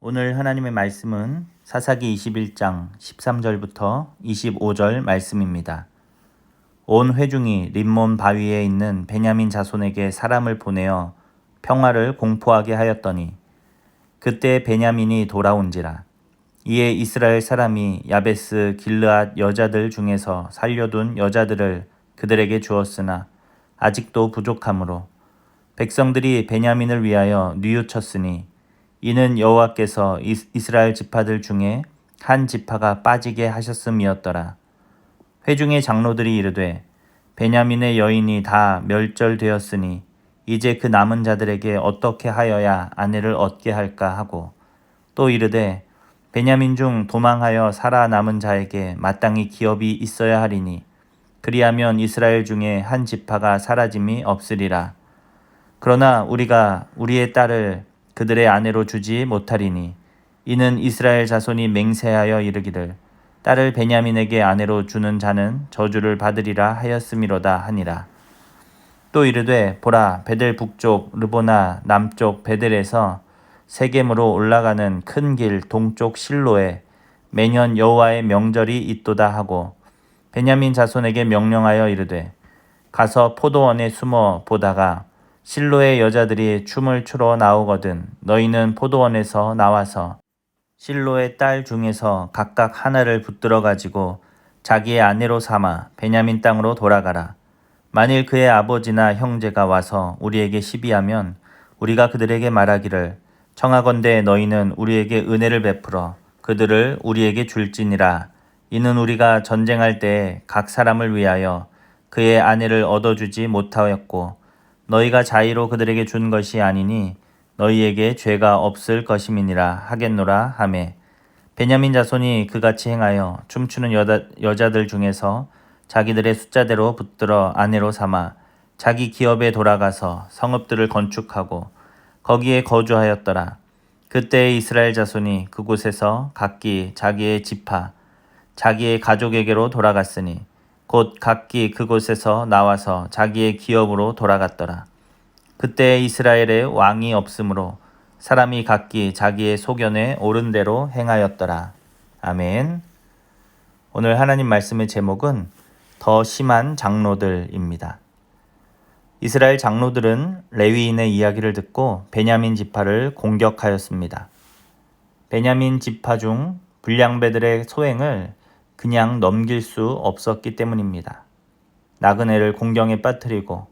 오늘 하나님의 말씀은 사사기 21장 13절부터 25절 말씀입니다. 온 회중이 림몬 바위에 있는 베냐민 자손에게 사람을 보내어 평화를 공포하게 하였더니 그때 베냐민이 돌아온지라. 이에 이스라엘 사람이 야베스 길르앗 여자들 중에서 살려둔 여자들을 그들에게 주었으나 아직도 부족하므로 백성들이 베냐민을 위하여 뉘우쳤으니 이는 여호와께서 이스라엘 지파들 중에 한 지파가 빠지게 하셨음이었더라. 회중의 장로들이 이르되 베냐민의 여인이 다 멸절되었으니 이제 그 남은 자들에게 어떻게 하여야 아내를 얻게 할까 하고 또 이르되 베냐민 중 도망하여 살아남은 자에게 마땅히 기업이 있어야 하리니 그리하면 이스라엘 중에 한 지파가 사라짐이 없으리라. 그러나 우리가 우리의 딸을 그들의 아내로 주지 못하리니 이는 이스라엘 자손이 맹세하여 이르기를 딸을 베냐민에게 아내로 주는 자는 저주를 받으리라 하였음이로다 하니라. 또 이르되 보라 베델 북쪽 르보나 남쪽 베델에서 세겜으로 올라가는 큰 길 동쪽 실로에 매년 여호와의 명절이 있도다 하고 베냐민 자손에게 명령하여 이르되 가서 포도원에 숨어 보다가 실로의 여자들이 춤을 추러 나오거든 너희는 포도원에서 나와서 실로의 딸 중에서 각각 하나를 붙들어 가지고 자기의 아내로 삼아 베냐민 땅으로 돌아가라. 만일 그의 아버지나 형제가 와서 우리에게 시비하면 우리가 그들에게 말하기를 청하건대 너희는 우리에게 은혜를 베풀어 그들을 우리에게 줄지니라. 이는 우리가 전쟁할 때에 각 사람을 위하여 그의 아내를 얻어주지 못하였고 너희가 자의로 그들에게 준 것이 아니니 너희에게 죄가 없을 것임이니라 하겠노라 하매 베냐민 자손이 그같이 행하여 춤추는 여자들 중에서 자기들의 숫자대로 붙들어 아내로 삼아 자기 기업에 돌아가서 성읍들을 건축하고 거기에 거주하였더라. 그때 이스라엘 자손이 그곳에서 각기 자기의 지파 자기의 가족에게로 돌아갔으니 곧 각기 그곳에서 나와서 자기의 기업으로 돌아갔더라. 그때 이스라엘에 왕이 없으므로 사람이 각기 자기의 소견에 옳은 대로 행하였더라. 아멘. 오늘 하나님 말씀의 제목은 더 심한 장로들입니다. 이스라엘 장로들은 레위인의 이야기를 듣고 베냐민 지파를 공격하였습니다. 베냐민 지파 중 불량배들의 소행을 그냥 넘길 수 없었기 때문입니다. 나그네를 공경에 빠뜨리고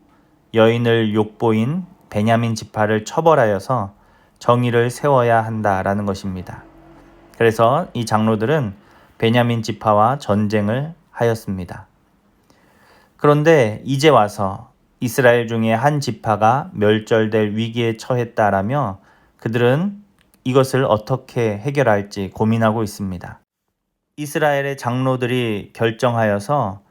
여인을 욕보인 베냐민 지파를 처벌하여서 정의를 세워야 한다라는 것입니다. 그래서 이 장로들은 베냐민 지파와 전쟁을 하였습니다. 그런데 이제 와서 이스라엘 중에 한 지파가 멸절될 위기에 처했다라며 그들은 이것을 어떻게 해결할지 고민하고 있습니다. 이스라엘의 장로들이 결정하여서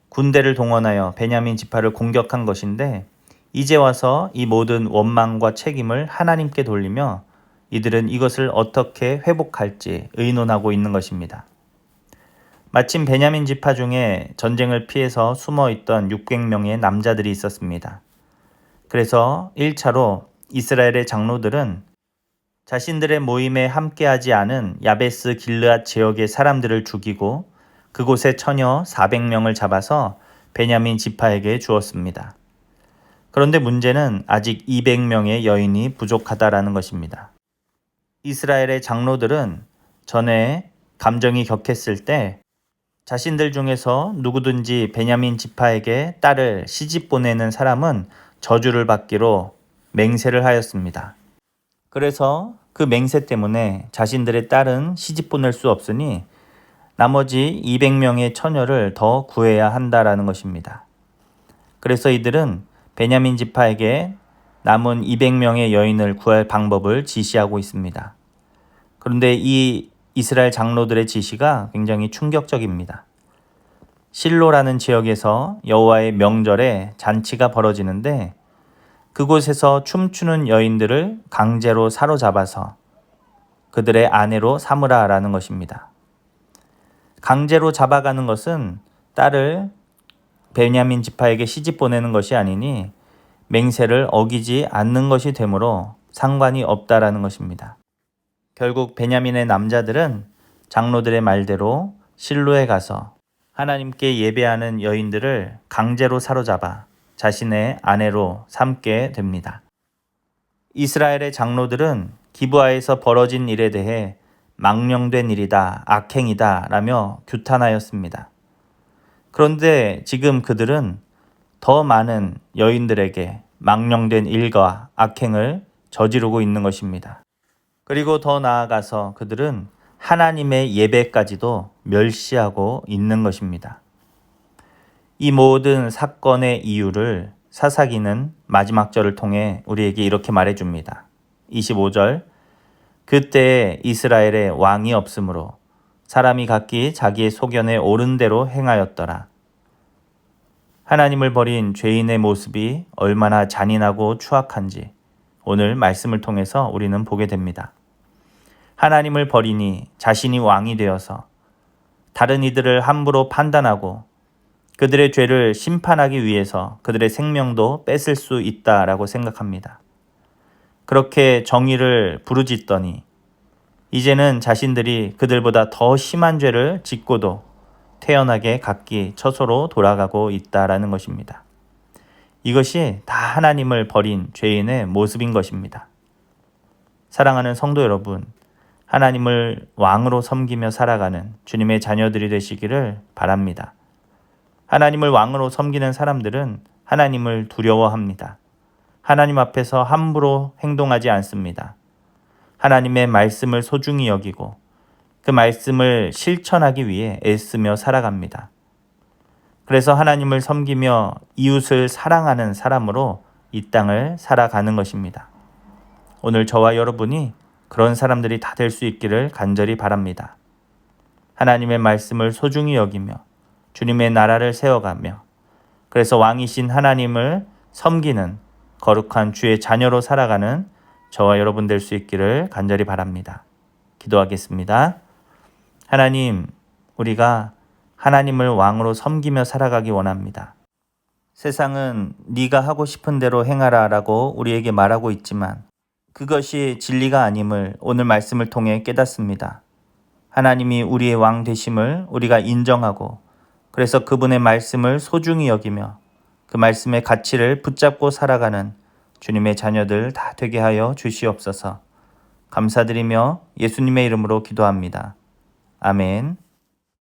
군대를 동원하여 베냐민 지파를 공격한 것인데 이제 와서 이 모든 원망과 책임을 하나님께 돌리며 이들은 이것을 어떻게 회복할지 의논하고 있는 것입니다. 마침 베냐민 지파 중에 전쟁을 피해서 숨어있던 600명의 남자들이 있었습니다. 그래서 1차로 이스라엘의 장로들은 자신들의 모임에 함께하지 않은 야베스 길르앗 지역의 사람들을 죽이고 그곳의 처녀 400명을 잡아서 베냐민 지파에게 주었습니다. 그런데 문제는 아직 200명의 여인이 부족하다라는 것입니다. 이스라엘의 장로들은 전에 감정이 격했을 때 자신들 중에서 누구든지 베냐민 지파에게 딸을 시집 보내는 사람은 저주를 받기로 맹세를 하였습니다. 그래서 그 맹세 때문에 자신들의 딸은 시집 보낼 수 없으니 나머지 200명의 처녀를 더 구해야 한다라는 것입니다. 그래서 이들은 베냐민 지파에게 남은 200명의 여인을 구할 방법을 지시하고 있습니다. 그런데 이 이스라엘 장로들의 지시가 굉장히 충격적입니다. 실로라는 지역에서 여호와의 명절에 잔치가 벌어지는데 그곳에서 춤추는 여인들을 강제로 사로잡아서 그들의 아내로 삼으라라는 것입니다. 강제로 잡아가는 것은 딸을 베냐민 지파에게 시집 보내는 것이 아니니 맹세를 어기지 않는 것이 되므로 상관이 없다라는 것입니다. 결국 베냐민의 남자들은 장로들의 말대로 실로에 가서 하나님께 예배하는 여인들을 강제로 사로잡아 자신의 아내로 삼게 됩니다. 이스라엘의 장로들은 기브아에서 벌어진 일에 대해 망령된 일이다, 악행이다 라며 규탄하였습니다. 그런데 지금 그들은 더 많은 여인들에게 망령된 일과 악행을 저지르고 있는 것입니다. 그리고 더 나아가서 그들은 하나님의 예배까지도 멸시하고 있는 것입니다. 이 모든 사건의 이유를 사사기는 마지막 절을 통해 우리에게 이렇게 말해줍니다. 25절, 그때에 이스라엘에 왕이 없으므로 사람이 각기 자기의 소견에 옳은 대로 행하였더라. 하나님을 버린 죄인의 모습이 얼마나 잔인하고 추악한지 오늘 말씀을 통해서 우리는 보게 됩니다. 하나님을 버리니 자신이 왕이 되어서 다른 이들을 함부로 판단하고 그들의 죄를 심판하기 위해서 그들의 생명도 뺏을 수 있다라고 생각합니다. 그렇게 정의를 부르짖더니 이제는 자신들이 그들보다 더 심한 죄를 짓고도 태연하게 각기 처소로 돌아가고 있다라는 것입니다. 이것이 다 하나님을 버린 죄인의 모습인 것입니다. 사랑하는 성도 여러분, 하나님을 왕으로 섬기며 살아가는 주님의 자녀들이 되시기를 바랍니다. 하나님을 왕으로 섬기는 사람들은 하나님을 두려워합니다. 하나님 앞에서 함부로 행동하지 않습니다. 하나님의 말씀을 소중히 여기고 그 말씀을 실천하기 위해 애쓰며 살아갑니다. 그래서 하나님을 섬기며 이웃을 사랑하는 사람으로 이 땅을 살아가는 것입니다. 오늘 저와 여러분이 그런 사람들이 다 될 수 있기를 간절히 바랍니다. 하나님의 말씀을 소중히 여기며 주님의 나라를 세워가며 그래서 왕이신 하나님을 섬기는 거룩한 주의 자녀로 살아가는 저와 여러분 될 수 있기를 간절히 바랍니다. 기도하겠습니다. 하나님, 우리가 하나님을 왕으로 섬기며 살아가기 원합니다. 세상은 네가 하고 싶은 대로 행하라 라고 우리에게 말하고 있지만 그것이 진리가 아님을 오늘 말씀을 통해 깨닫습니다. 하나님이 우리의 왕 되심을 우리가 인정하고 그래서 그분의 말씀을 소중히 여기며 그 말씀의 가치를 붙잡고 살아가는 주님의 자녀들 다 되게 하여 주시옵소서. 감사드리며 예수님의 이름으로 기도합니다. 아멘.